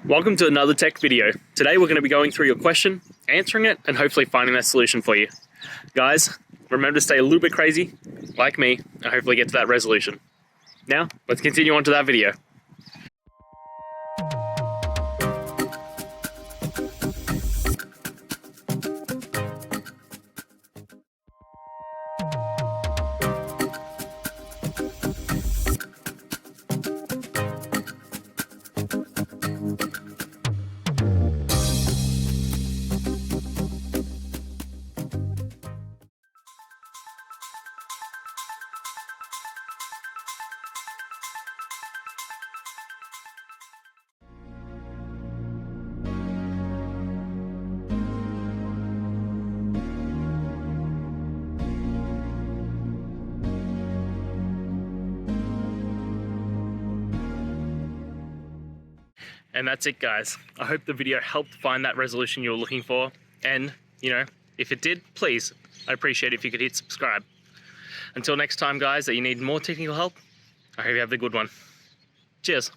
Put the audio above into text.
Welcome to another tech video. Today we're going to be going through your question, answering it, and hopefully finding that solution for you. Guys, remember to stay a little bit crazy, like me, and hopefully get to that resolution. Now, let's continue on to that video. And that's it, guys. I hope the video helped find that resolution you were looking for. And, if it did, please, I'd appreciate it if you could hit subscribe. Until next time, guys, that you need more technical help, I hope you have a good one. Cheers.